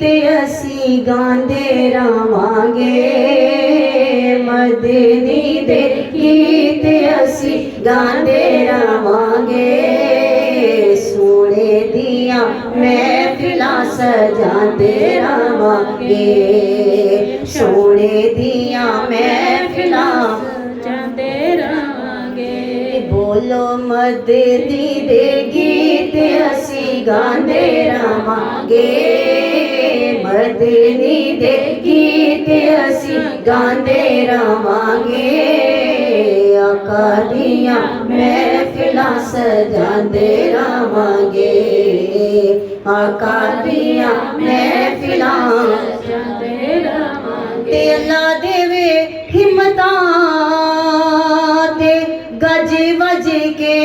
ते असी गांदे रवांगे, मदनी दे गीत असी गांदे रवांगे। सोने दिया महफिलां सजांदे रवांगे, सोने दिया महफिलां सजांदे रवांगे। बोलो मदनी दे गीत असी गांदे रवांगे, मदनी दे गीत असी गांदे रवांगे। आका दियां महफिलां सजांदे रवांगे, आका दियां महफिलां सजांदे रवांगे। ते अल्लाह देवे हिम्मतां ते गज वज के,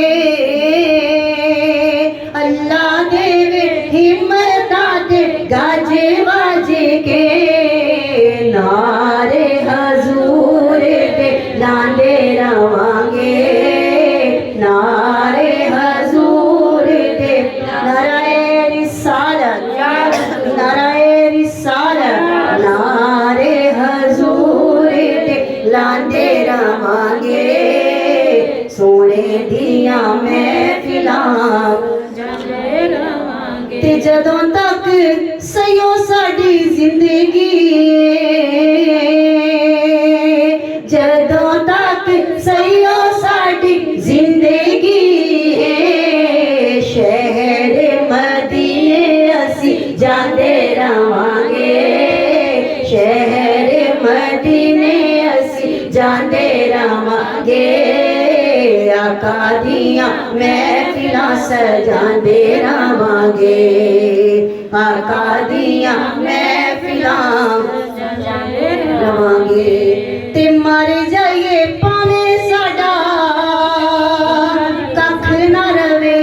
अल्लाह देवे हिम्मतां ते गज वज के। नारे हजूर दे लांदे रवांगे, नारे हजूर दे। नारे रिसालत, नारे रिसालत, नारे हजूर दे लांदे रवांगे। सोने दिया महफिलां जांदे रवांगे। ते जदों तक सयो साडी जिंदगी, जदों तक सयो साडी जिंदगी है। शहर मदीने असी जांदे रवांगे, शहर मदीने असी जांदे रवांगे। आका दियां महफिलां सजांदे रवांगे, आका दियां महफिलां सजांदे रवांगे। ते मर जाइए भावें साडा कख ना रवे,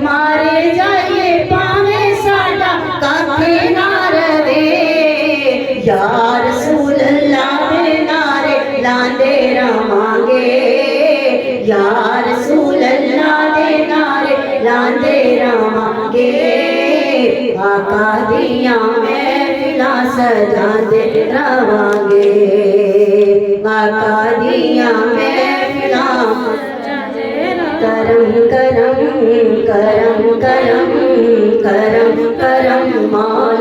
मारे जाइए भावें साडा कख ना रवे। या रसूल अल्लाह दे नारे लांदे रवांगे, या रसूल अल्लाह दे नारे लांदे रवांगे। आका दियां महफिलां सजांदे रवांगे, आका दियां महफिलां सजांदे रवांगे। करम करम करम करम करम करम मौला।